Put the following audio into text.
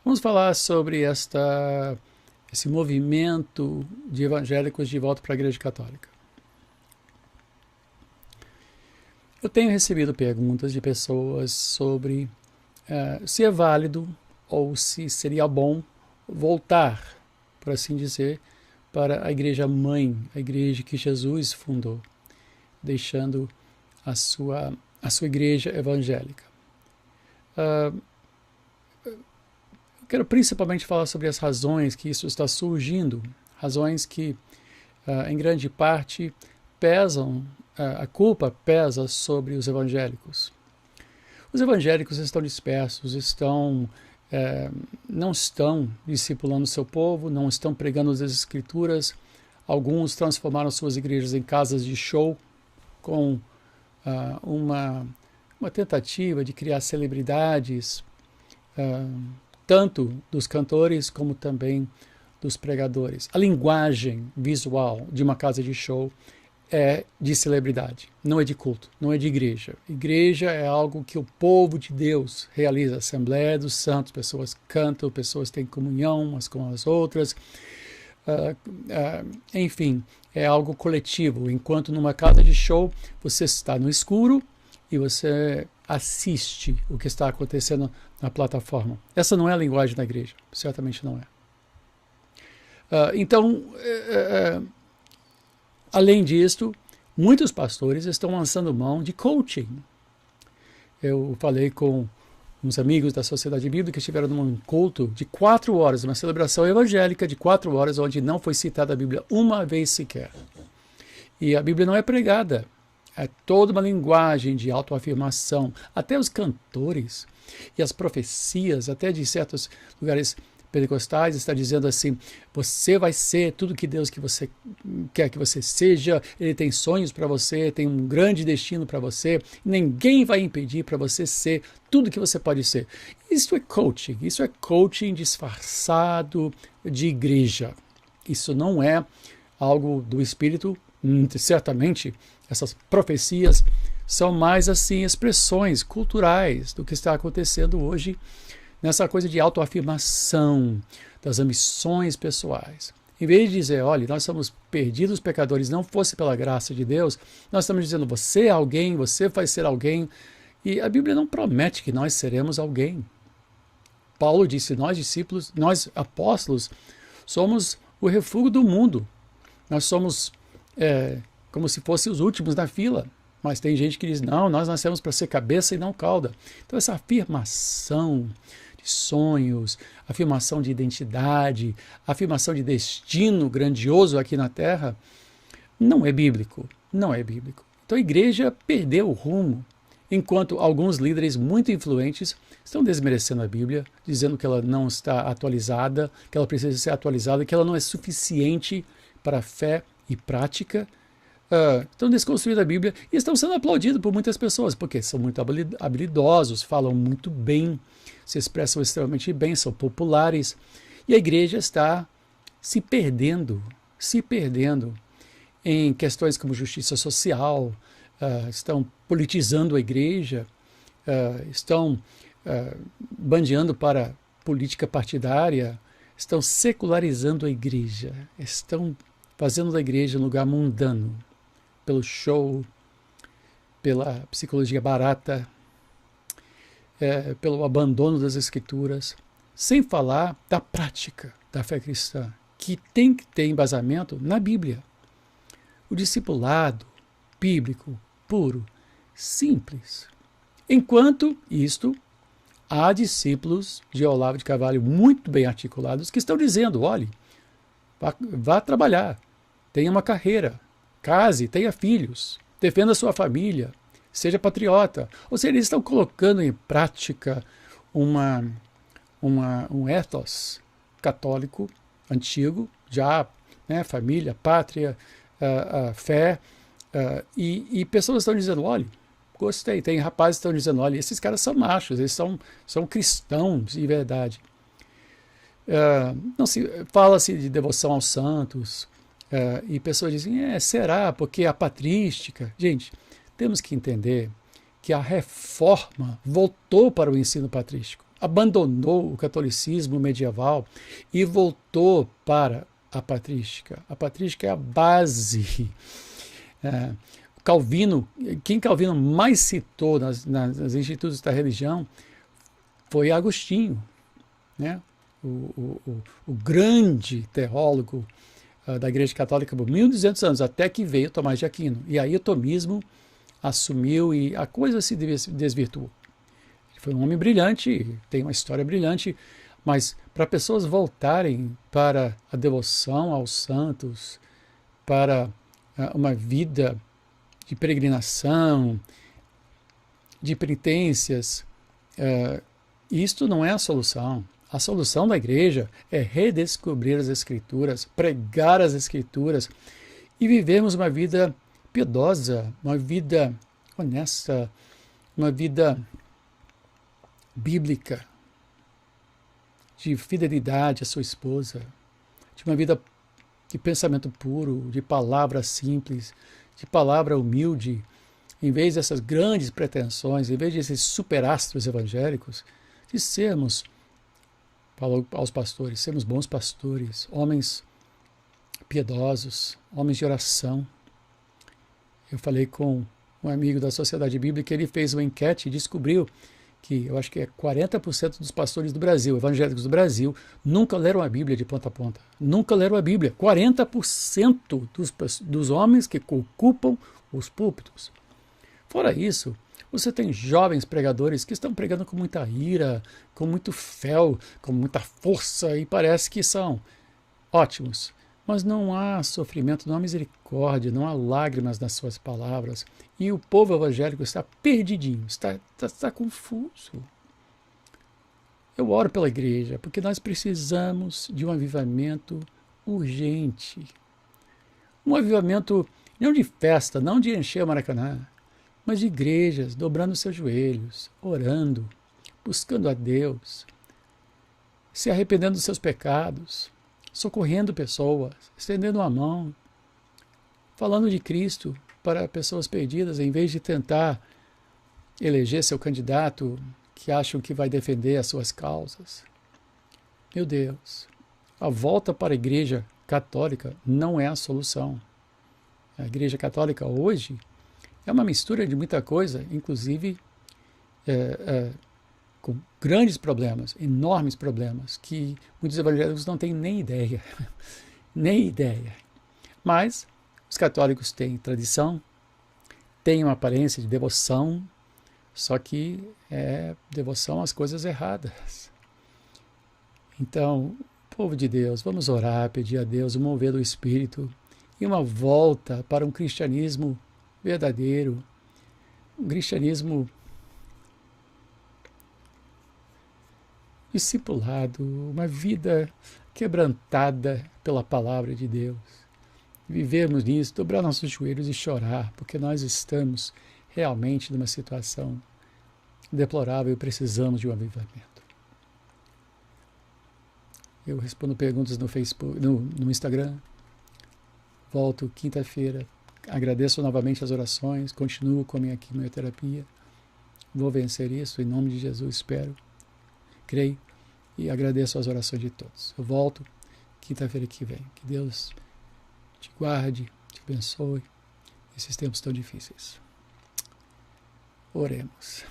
Vamos falar sobre esse movimento de evangélicos de volta para a Igreja Católica. Eu tenho recebido perguntas de pessoas sobre se é válido ou se seria bom voltar, por assim dizer, para a Igreja Mãe, a Igreja que Jesus fundou, deixando a sua Igreja evangélica. Eu quero principalmente falar sobre as razões que isso está surgindo, razões que, em grande parte, pesam, a culpa pesa sobre os evangélicos. Os evangélicos estão dispersos, não estão discipulando o seu povo, não estão pregando as Escrituras. Alguns transformaram suas igrejas em casas de show com uma tentativa de criar celebridades, tanto dos cantores como também dos pregadores. A linguagem visual de uma casa de show é de celebridade, não é de culto, não é de igreja. Igreja é algo que o povo de Deus realiza, Assembleia dos Santos, pessoas cantam, pessoas têm comunhão umas com as outras, enfim, é algo coletivo, enquanto numa casa de show você está no escuro e você assiste o que está acontecendo na plataforma. Essa não é a linguagem da igreja, certamente não é. Além disto, muitos pastores estão lançando mão de coaching. Eu falei com uns amigos da Sociedade Bíblica que estiveram num culto de 4 horas, uma celebração evangélica de 4 horas, onde não foi citada a Bíblia uma vez sequer. E a Bíblia não é pregada. É toda uma linguagem de autoafirmação. Até os cantores e as profecias, até de certos lugares pentecostais, está dizendo assim: você vai ser tudo que Deus que você quer que você seja, Ele tem sonhos para você, tem um grande destino para você, ninguém vai impedir para você ser tudo que você pode ser. Isso é coaching disfarçado de igreja. Isso não é algo do Espírito, certamente. Essas profecias são mais assim expressões culturais do que está acontecendo hoje nessa coisa de autoafirmação, das ambições pessoais. Em vez de dizer, olha, nós somos perdidos pecadores, não fosse pela graça de Deus, nós estamos dizendo, você é alguém, você vai ser alguém, e a Bíblia não promete que nós seremos alguém. Paulo disse, nós discípulos, nós apóstolos, somos o refúgio do mundo. Nós somos como se fossem os últimos na fila. Mas tem gente que diz, não, nós nascemos para ser cabeça e não cauda. Então essa afirmação de sonhos, afirmação de identidade, afirmação de destino grandioso aqui na Terra, não é bíblico. Não é bíblico. Então a igreja perdeu o rumo, enquanto alguns líderes muito influentes estão desmerecendo a Bíblia, dizendo que ela não está atualizada, que ela precisa ser atualizada, que ela não é suficiente para fé e prática. Estão desconstruindo a Bíblia e estão sendo aplaudidos por muitas pessoas, porque são muito habilidosos, falam muito bem, se expressam extremamente bem, são populares. E a igreja está se perdendo em questões como justiça social, estão politizando a igreja, estão bandeando para política partidária, estão secularizando a igreja, estão fazendo da igreja um lugar mundano, pelo show, pela psicologia barata, pelo abandono das Escrituras, sem falar da prática da fé cristã, que tem que ter embasamento na Bíblia. O discipulado bíblico, puro, simples. Enquanto isto, há discípulos de Olavo de Carvalho muito bem articulados que estão dizendo, olhe, vá trabalhar, tenha uma carreira, case, tenha filhos, defenda a sua família, seja patriota. Ou seja, eles estão colocando em prática um ethos católico antigo, já, né, família, pátria, fé, e pessoas estão dizendo, olha, gostei. Tem rapazes que estão dizendo, olha, esses caras são machos, eles são cristãos de verdade. Não se fala-se de devoção aos santos, e pessoas dizem, será? Porque a patrística... Gente, temos que entender que a reforma voltou para o ensino patrístico. abandonou o catolicismo medieval e voltou para a patrística. A patrística é a base. Calvino, quem Calvino mais citou nas institutos da religião foi Agostinho, né? O grande teólogo da Igreja Católica por 1200 anos, até que veio Tomás de Aquino. E aí o tomismo assumiu e a coisa se desvirtuou. Ele foi um homem brilhante, tem uma história brilhante, mas para pessoas voltarem para a devoção aos santos, para uma vida de peregrinação, de penitências, isto não é a solução. A solução da igreja é redescobrir as Escrituras, pregar as Escrituras e vivermos uma vida piedosa, uma vida honesta, uma vida bíblica, de fidelidade à sua esposa, de uma vida de pensamento puro, de palavra simples, de palavra humilde, em vez dessas grandes pretensões, em vez desses superastros evangélicos, de sermos, falou aos pastores, sermos bons pastores, homens piedosos, homens de oração. Eu falei com um amigo da Sociedade Bíblica, ele fez uma enquete e descobriu que, eu acho que é 40% dos pastores do Brasil, evangélicos do Brasil, nunca leram a Bíblia de ponta a ponta. Nunca leram a Bíblia. 40% dos homens que ocupam os púlpitos. Fora isso, você tem jovens pregadores que estão pregando com muita ira, com muito fel, com muita força, e parece que são ótimos. Mas não há sofrimento, não há misericórdia, não há lágrimas nas suas palavras. E o povo evangélico está perdidinho, está confuso. Eu oro pela igreja, porque nós precisamos de um avivamento urgente. Um avivamento não de festa, não de encher o Maracanã, mas de igrejas dobrando seus joelhos, orando, buscando a Deus, se arrependendo dos seus pecados, socorrendo pessoas, estendendo a mão, falando de Cristo para pessoas perdidas, em vez de tentar eleger seu candidato que acham que vai defender as suas causas. Meu Deus, a volta para a Igreja Católica não é a solução. A Igreja Católica hoje é uma mistura de muita coisa, inclusive com grandes problemas, enormes problemas, que muitos evangélicos não têm nem ideia. Nem ideia. Mas os católicos têm tradição, têm uma aparência de devoção, só que é devoção às coisas erradas. Então, povo de Deus, vamos orar, pedir a Deus o mover do Espírito e uma volta para um cristianismo verdadeiro, um cristianismo discipulado, uma vida quebrantada pela palavra de Deus. Vivermos nisso, dobrar nossos joelhos e chorar, porque nós estamos realmente numa situação deplorável e precisamos de um avivamento. Eu respondo perguntas no Facebook, no Instagram. Volto quinta-feira. Agradeço novamente as orações. Continuo com a minha quimioterapia. Vou vencer isso em nome de Jesus, espero. Creio e agradeço as orações de todos. Eu volto quinta-feira que vem. Que Deus te guarde, te abençoe nesses tempos tão difíceis. Oremos.